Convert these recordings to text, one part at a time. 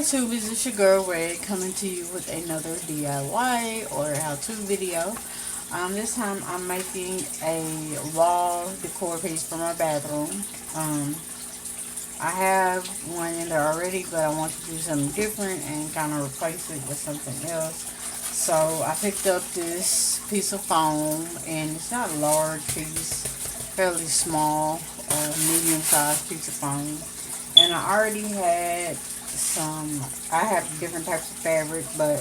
Hi Tubies, it's your girl Ray coming to you with another DIY or how-to video. This time I'm making a wall decor piece for my bathroom. Um, I have one in there already, but I want to do something different and kind of replace it with something else. So I picked up this piece of foam, and it's not a large piece, fairly small, medium-sized piece of foam. And I already had I have different types of fabric, but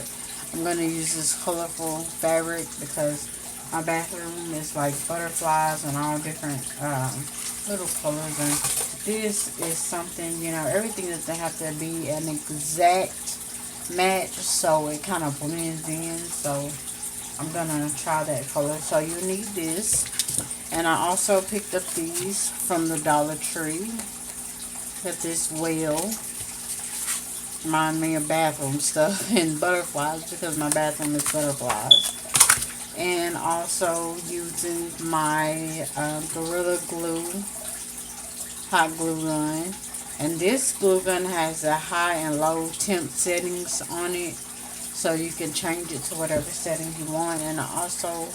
I'm going to use this colorful fabric because my bathroom is like butterflies and all different little colors. And this is something, everything doesn't have to be an exact match, so it kind of blends in. So I'm going to try that color. So you need this. And I also picked up these from the Dollar Tree. Got this whale. Remind me of bathroom stuff and butterflies because my bathroom is butterflies. And also using my Gorilla Glue hot glue gun. And this glue gun has a high and low temp settings on it, so you can change it to whatever setting you want. And I also,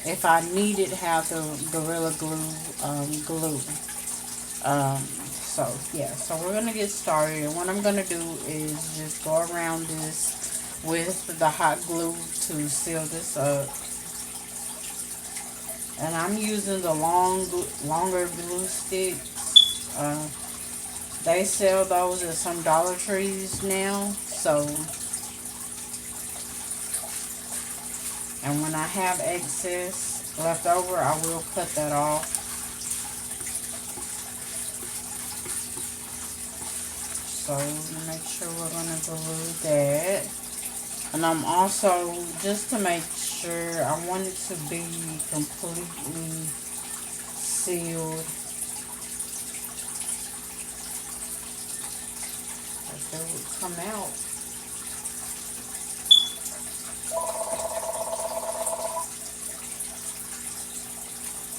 if I need it, have the Gorilla Glue glue. So yeah, so we're gonna get started, and what I'm gonna do is just go around this with the hot glue to seal this up. And I'm using the longer glue sticks. They sell those at some Dollar Trees now. So, and when I have excess left over, I will cut that off. So make sure we're going to glue that. And I'm also, just to make sure, I want it to be completely sealed. Like that would come out.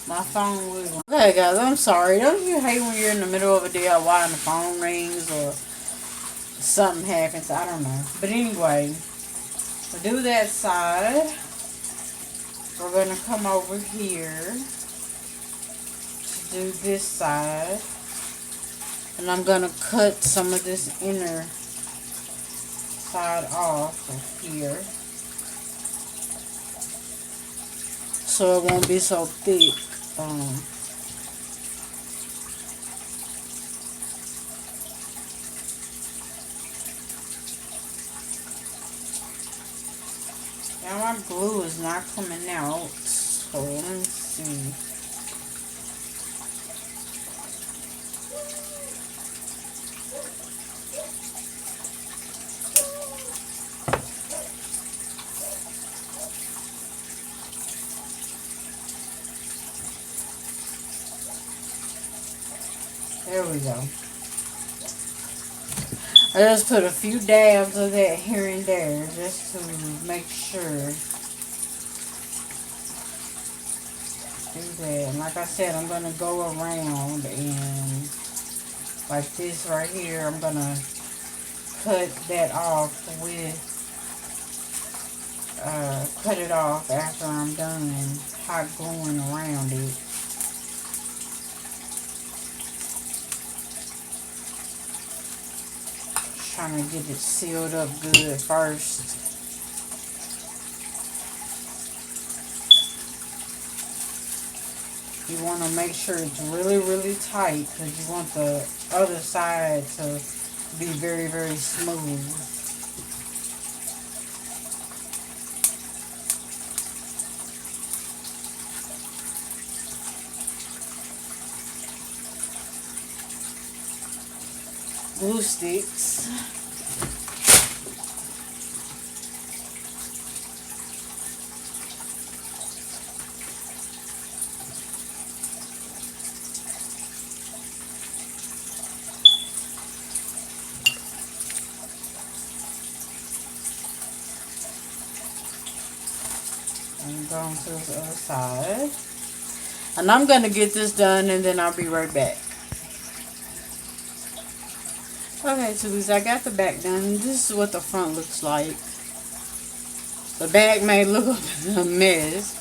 My phone was... Okay guys, I'm sorry. Don't you hate when you're in the middle of a DIY and the phone rings or something happens? I don't know. But anyway, we'll do that side. We're going to come over here to do this side. And I'm going to cut some of this inner side off of here, so it won't be so thick. Now my glue is not coming out, so let me see. There we go. I just put a few dabs of that here and there just to make sure. Do that. And like I said, I'm going to go around and like this right here, I'm going to cut that off with, cut it off after I'm done hot gluing around it. Trying to get it sealed up good first. You want to make sure it's really, really tight because you want the other side to be very, very smooth. Glue sticks. And go on to the other side. And I'm going to get this done and then I'll be right back. Okay, so because I got the back done, this is what the front looks like. The back may look a mess,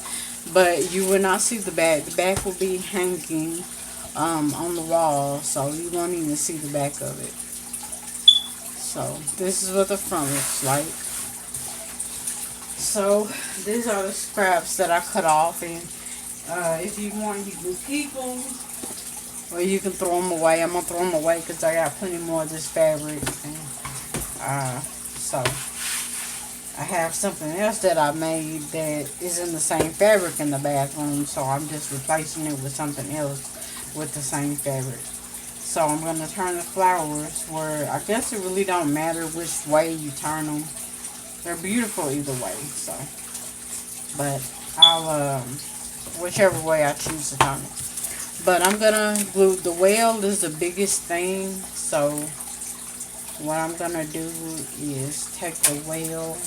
but you will not see the back. The back will be hanging on the wall, so you won't even see the back of it. So this is what the front looks like. So these are the scraps that I cut off, and if you want, you can keep them or you can throw them away. I'm gonna throw them away because I got plenty more of this fabric, and so I have something else that I made that is in the same fabric in the bathroom, so I'm just replacing it with something else with the same fabric. So I'm going to turn the flowers where I guess it really don't matter which way you turn them. They're beautiful either way, so. But I'll, whichever way I choose to turn them. But I'm going to glue, the whale is the biggest thing, so what I'm going to do is take the whale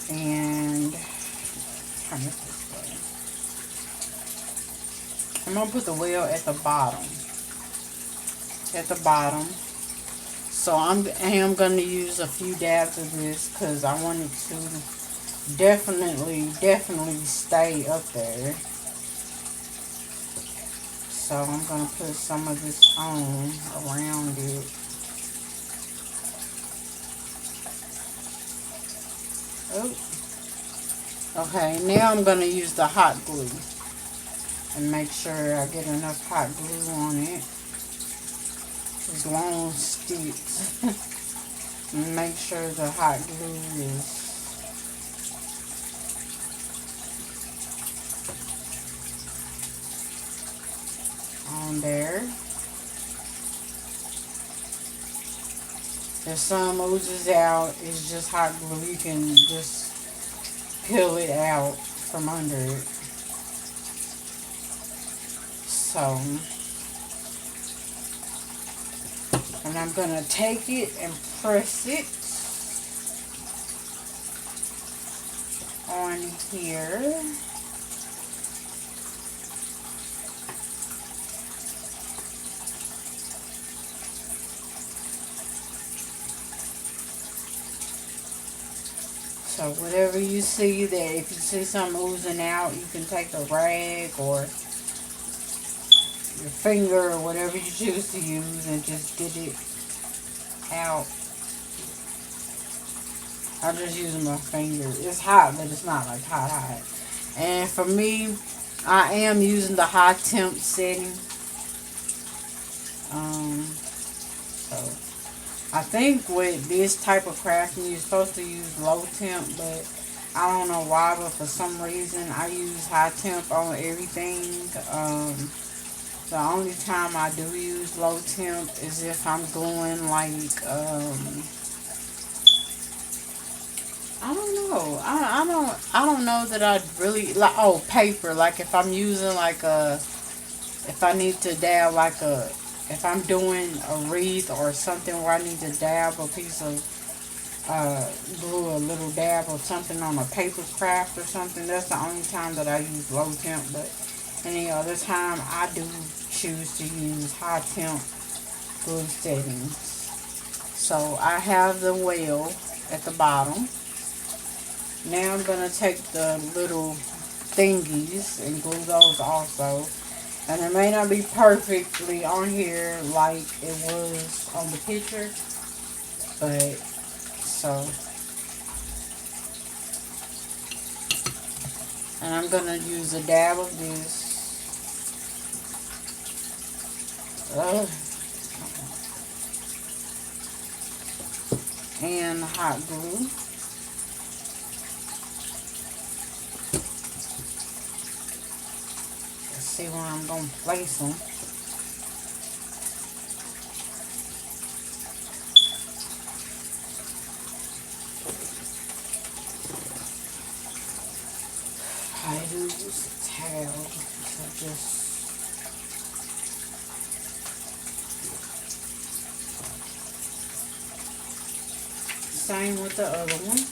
and turn it this way. I'm going to put the whale at the bottom. At the bottom. So I am going to use a few dabs of this because I want it to definitely stay up there. So I'm going to put some of this on around it. Oh. Okay, now I'm going to use the hot glue and make sure I get enough hot glue on it. These long sticks. And make sure the hot glue is on there. If some oozes out, it's just hot glue. You can just peel it out from under it. So, and I'm going to take it and press it on here. So whatever you see that, if you see something oozing out, you can take a rag or your finger or whatever you choose to use and just get it out. I'm just using my finger. It's hot, but it's not like hot. And for me, I am using the high temp setting. So I think with this type of crafting, you're supposed to use low temp, but I don't know why, but for some reason, I use high temp on everything. The only time I do use low temp is if I'm going like, I don't know. I don't know that I'd really, like, oh, paper. Like if I'm using like if I need to dab like if I'm doing a wreath or something where I need to dab a piece of, glue a little dab or something on a paper craft or something, that's the only time that I use low temp. But any other time, I do choose to use high temp glue settings. So I have the whale at the bottom. Now I'm going to take the little thingies and glue those also. And it may not be perfectly on here like it was on the picture, but so. And I'm going to use a dab of this. And hot glue. See where I'm going to place them. I do use a towel, so just same with the other one.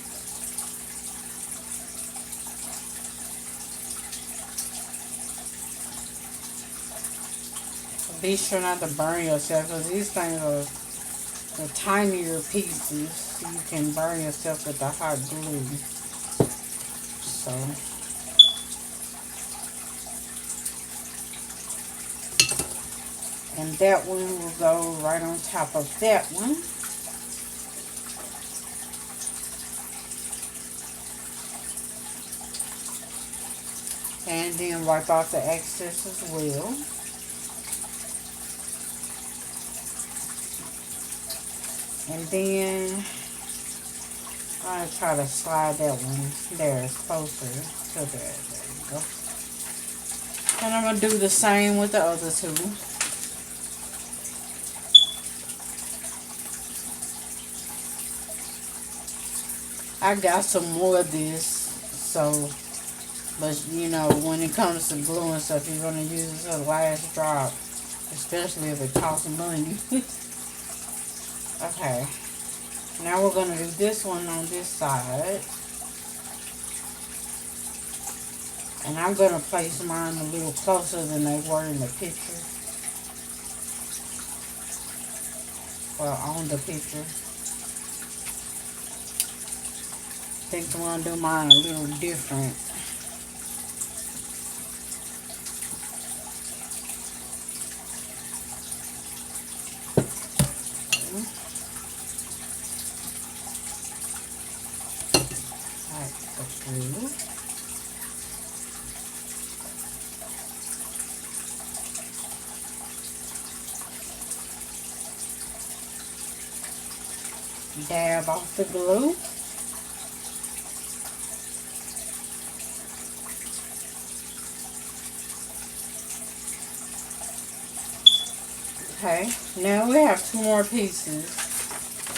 Be sure not to burn yourself because these things are the tinier pieces. You can burn yourself with the hot glue. So, and that one will go right on top of that one. And then wipe off the excess as well. And then I'm going to try to slide that one there closer to there. There you go. And I'm going to do the same with the other two. I got some more of this, so, but you know, when it comes to glue and stuff, you're going to use the last drop, especially if it costs money. Okay, now we're going to do this one on this side. And I'm going to place mine a little closer than they were in the picture. Or on the picture. I think I'm going to do mine a little different. Alright, go through. Dab off the glue. Okay, now we have two more pieces.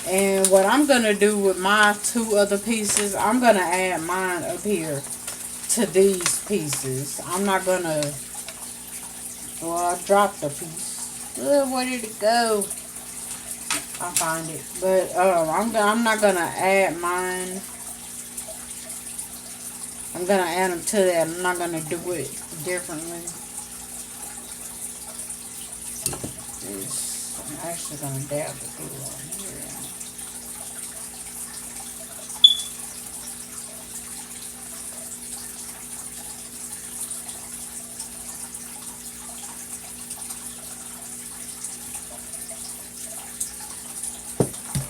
And what I'm going to do with my two other pieces, I'm going to add mine up here to these pieces. I'm not going to, well, I dropped the piece. Where did it go? I'll find it. But I'm not going to add mine. I'm going to add them to that. I'm not going to do it differently. I'm actually going to dab the glue on here.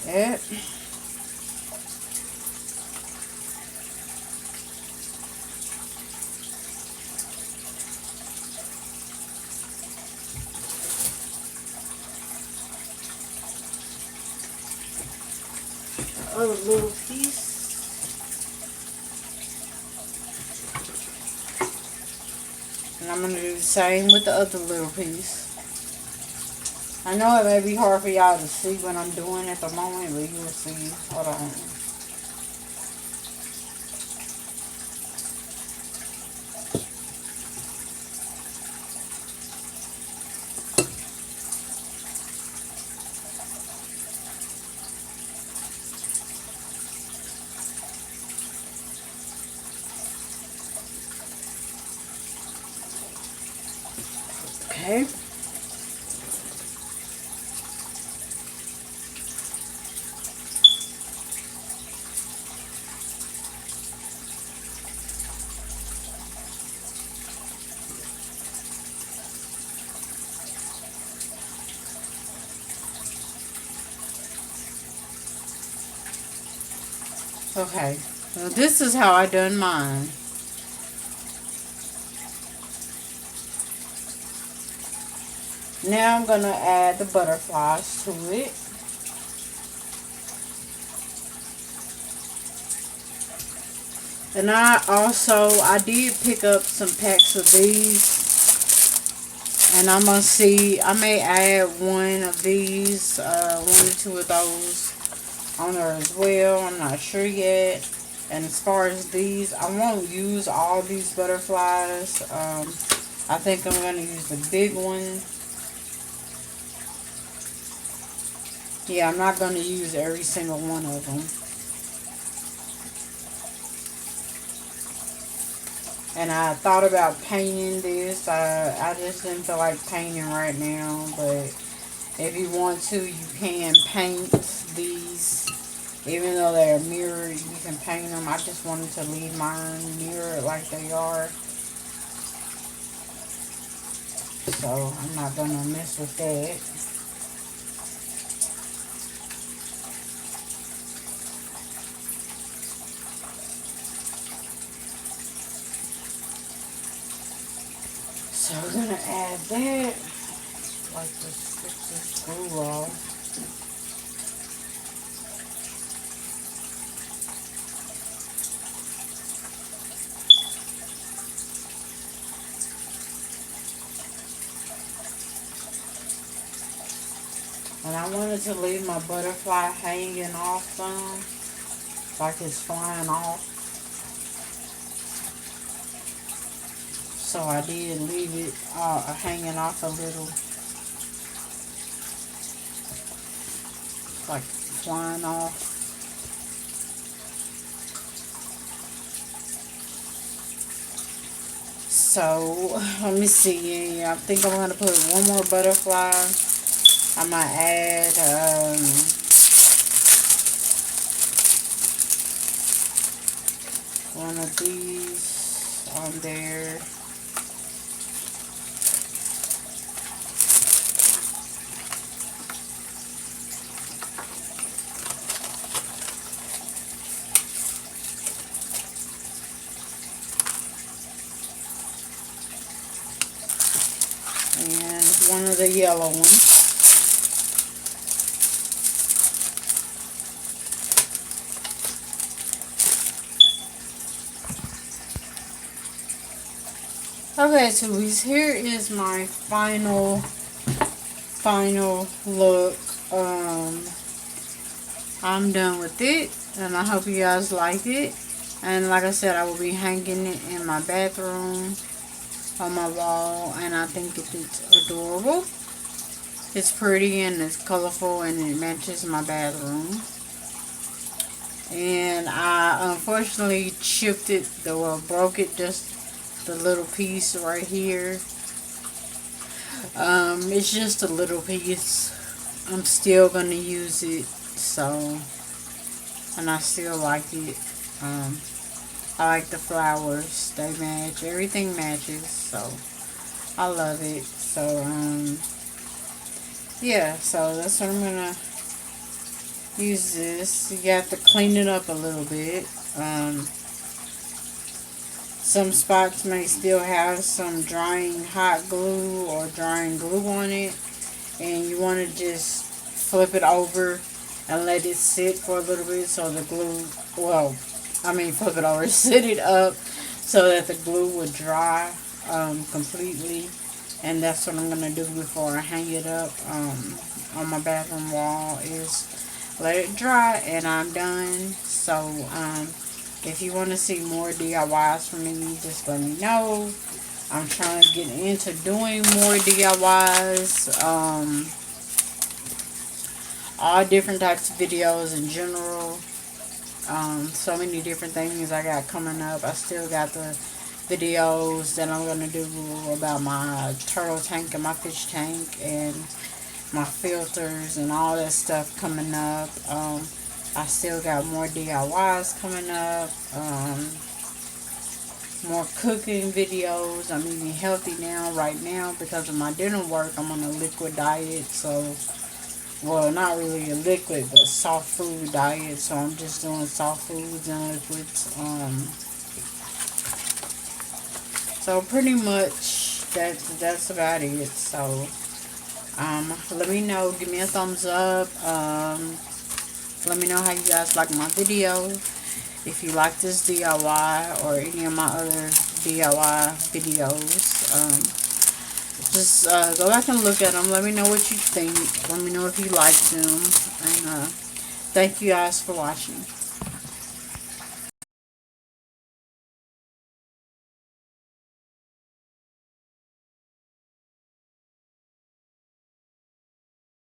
Yep. Other little piece. And I'm going to do the same with the other little piece. I know it may be hard for y'all to see what I'm doing at the moment, but you'll see. Hold on. Okay. Okay, so this is how I done mine. Now I'm going to add the butterflies to it. And I did pick up some packs of these. And I'm going to see, I may add one of these, one or two of those on there as well. I'm not sure yet. And as far as these, I won't use all these butterflies. I think I'm going to use the big one. Yeah, I'm not going to use every single one of them. And I thought about painting this. I just didn't feel like painting right now. But if you want to, you can paint these. Even though they're mirrored, you can paint them. I just wanted to leave mine mirrored like they are. So I'm not going to mess with that. So we're going to add that. Like this glue off. And I wanted to leave my butterfly hanging off some, like it's flying off. So I did leave it hanging off a little, like flying off. So let me see. I think I'm gonna put one more butterfly. I might add one of these on there. And one of the yellow ones. Okay, so here is my final look. I'm done with it, and I hope you guys like it. And like I said, I will be hanging it in my bathroom on my wall, and I think it's adorable. It's pretty and it's colorful and it matches my bathroom. And I unfortunately chipped it, broke it, just the little piece right here. It's just a little piece. I'm still gonna use it, so, and I still like it. I like the flowers, they match, everything matches, so I love it. So yeah, so that's what I'm gonna use this. You have to clean it up a little bit. Some spots may still have some drying hot glue or drying glue on it, and you want to just flip it over and let it sit for a little bit so the glue, flip it over, sit it up so that the glue would dry completely. And that's what I'm going to do before I hang it up on my bathroom wall, is let it dry, and I'm done. So if you want to see more DIYs from me, just let me know. I'm trying to get into doing more DIYs. All different types of videos in general. So many different things I got coming up. I still got the videos that I'm going to do about my turtle tank and my fish tank and my filters and all that stuff coming up. I still got more DIYs coming up. More cooking videos. I'm eating healthy now, right now, because of my dinner work. I'm on a liquid diet, so, well, not really a liquid, but soft food diet. So I'm just doing soft foods and liquids. So pretty much that's about it. So let me know. Give me a thumbs up. Let me know how you guys like my video. If you like this DIY or any of my other DIY videos, just go back and look at them. Let me know what you think. Let me know if you like them. And thank you guys for watching.